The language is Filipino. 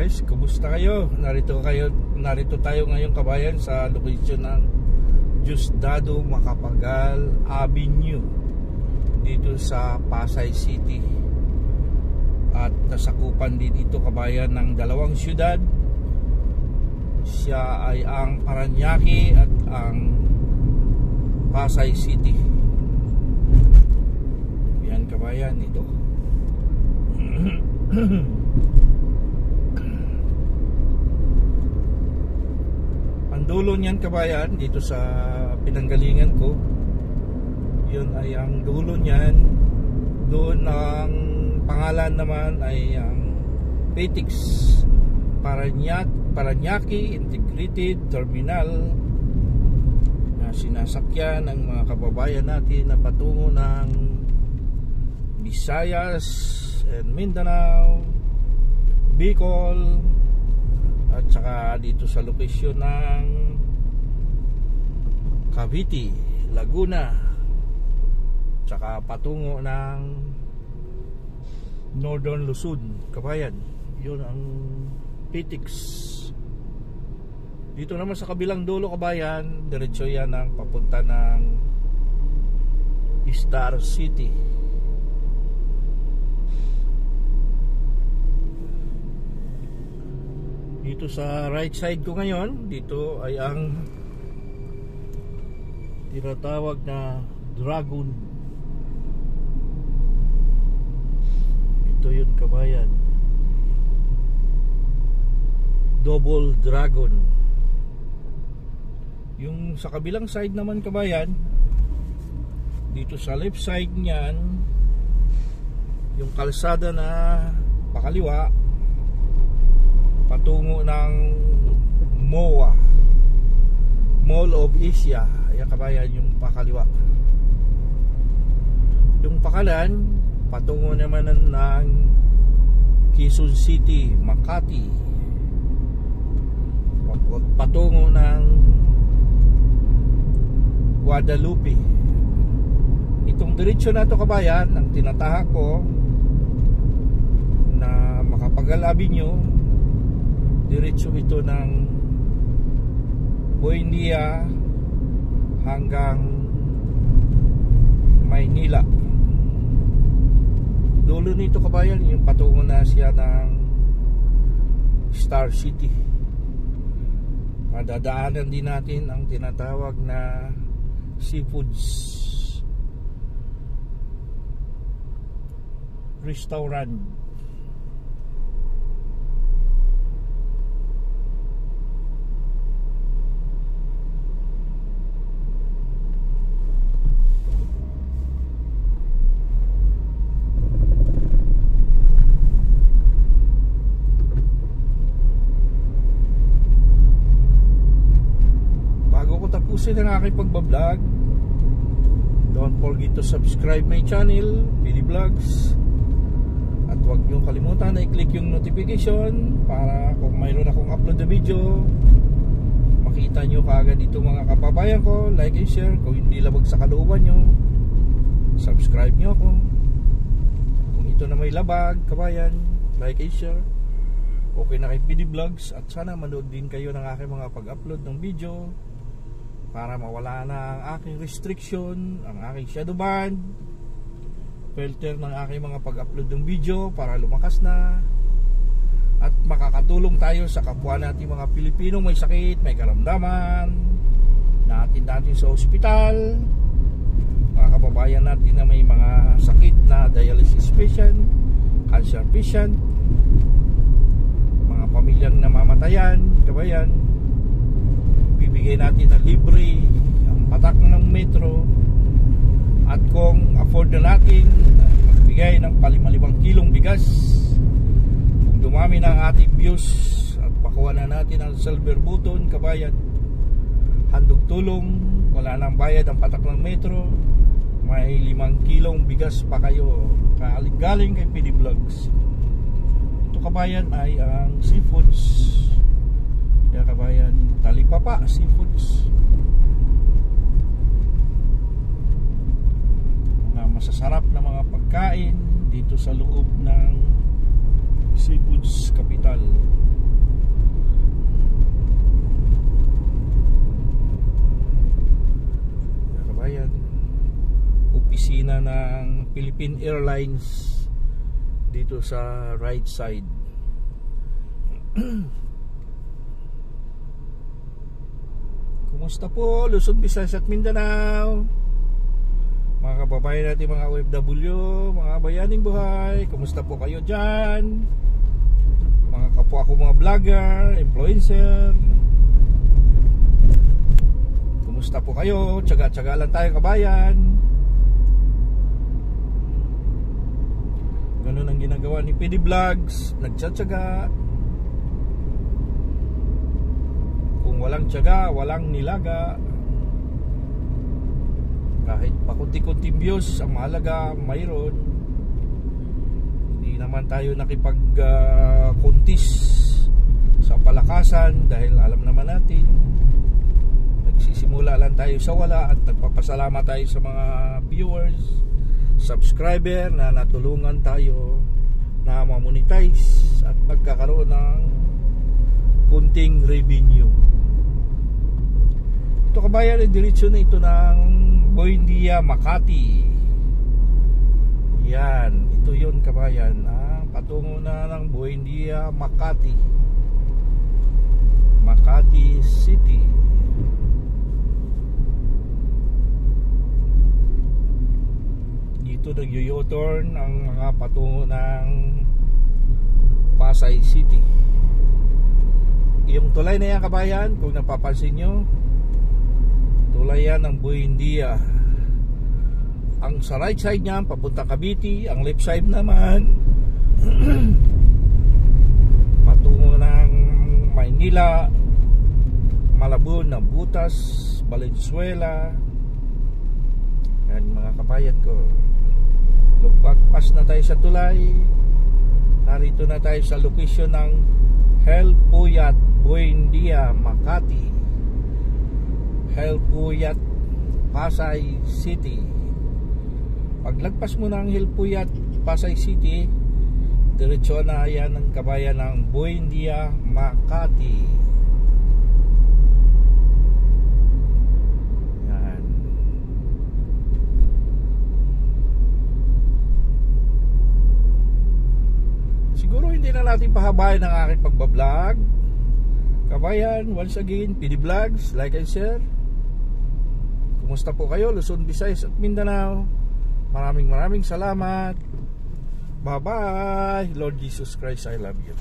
guys, kumusta kayo? Narito tayo ngayon kabayan sa location ng Diosdado Macapagal Avenue dito sa Pasay City. At nasakupan din ito kabayan ng dalawang syudad. Siya ay ang Parañaque at ang Pasay City. Yan kabayan ito. Ang dulo niyan kabayan dito sa pinanggalingan ko, yun ay ang dulo niyan. Doon ang pangalan naman ay ang PETIX, Parañaque Integrated Terminal, na sinasakyan ng mga kababayan natin na patungo ng Visayas and Mindanao, Bicol, at saka dito sa lokasyon ng Cavite, Laguna, saka patungo ng Northern Luzon kabayan. Yun ang PETIX. Dito naman sa kabilang dulo kabayan, diretso yan ang papunta ng Star City. Dito sa right side ko ngayon, dito ay ang tinatawag na Dragon. Ito yun kabayan, Double Dragon. Yung sa kabilang side naman kabayan, dito sa left side niyan, yung kalsada na pakaliwa patungo ng MOA, Mall of Asia. Ayan kabayan yung pakaliwa. Yung pakanan patungo naman ng Quezon City, Makati, patungo ng Guadalupe. Itong diretsyo na to kabayan, ang tinatahak ko na Macapagal Avenue, diretso ito ng Buendia hanggang Maynila. Dulo nito kabayan, yung patungo na siya ng Star City. Madadaanan din natin ang tinatawag na Seafoods Restaurant. Tapusin ang aking pagbablog, don't forget to subscribe my channel, PD Vlogs, at huwag niyong kalimutan na i-click yung notification para kung mayroon akong upload na video, makita nyo kaagad dito mga kababayan ko. Like and share. Kung hindi labag sa kalooban nyo, subscribe nyo ako. Kung ito na may labag kabayan, like and share. Okay na kay PD Vlogs, at sana manood din kayo ng aking mga pag-upload ng video para mawala na ang aking restriction, ang aking shadow ban, filter ng aking mga pag-upload ng video para lumakas na, at makakatulong tayo sa kapwa natin mga Pilipinong may sakit, may karamdaman, natin sa ospital, mga kababayan natin na may mga sakit na dialysis patient, cancer patient, mga pamilyang namamatayan kabayan. Bibigay natin na libre ang patak ng metro, at kung afford na natin magbigay ng 5 kilong bigas, kung dumami ng ating views at makuha na natin ang silver button kabayan, handog tulong, wala nang bayad ang patak ng metro, may 5 kilong bigas pa kayo galing kay PD Vlogs. Ito kabayan ay ang Seafoods. Kaya kabayan, Talipapa Seafoods, mga masasarap na mga pagkain dito sa loob ng Seafoods Capital. Philippine Airlines dito sa right side. Kumusta po Luzon, Visayas at Mindanao, mga kababayan natin, mga OFW, mga bayaning buhay? Kumusta po kayo dyan, mga kapwa ko, mga vlogger, influencer? Kumusta po kayo? Tsaga-tsaga lang tayo, kabayan. Ganun ang ginagawa ni PD Vlogs, nagtsatsaga. Kung walang tsaga, walang nilaga. Kahit pakunti-kunting views, ang mahalaga mayroon. Hindi naman tayo nakipag-kuntis sa palakasan dahil alam naman natin nagsisimula lang tayo sa wala, at nagpapasalamat tayo sa mga viewers, subscriber na natulungan tayo na ma-monetize at magkakaroon ng kunting revenue. Ito, kabayan, diretso na ito ng Buendia, Makati. Yan, ito yun, kabayan, patungo na ng Buendia, Makati, Makati City. Dito nag-u-turn ang mga patungo ng Pasay City. Yung tulay na yan, kabayan, kung napapansin nyo, tulay yan ng Buendia. Ang sa right side niyan papunta Cavite, ang left side naman patungo ng Maynila, Malabon, Nabutas, Valenzuela. Yan, mga kabayan ko, lupagpas na tayo sa tulay. Narito na tayo sa location ng Helpuyat, Buendia, Makati. Helpuyat, Pasay City. Paglagpas mo ng Helpuyat, Pasay City, diretso na yan ang kabayan ng Buendia, Makati. Yan. Siguro hindi na natin pahabayan ang aking pagbablog, kabayan. Once again, PD Vlogs, like and share. Kumusta po kayo Luzon, Visayas at Mindanao? Maraming salamat. Bye bye. Lord Jesus Christ, I love you.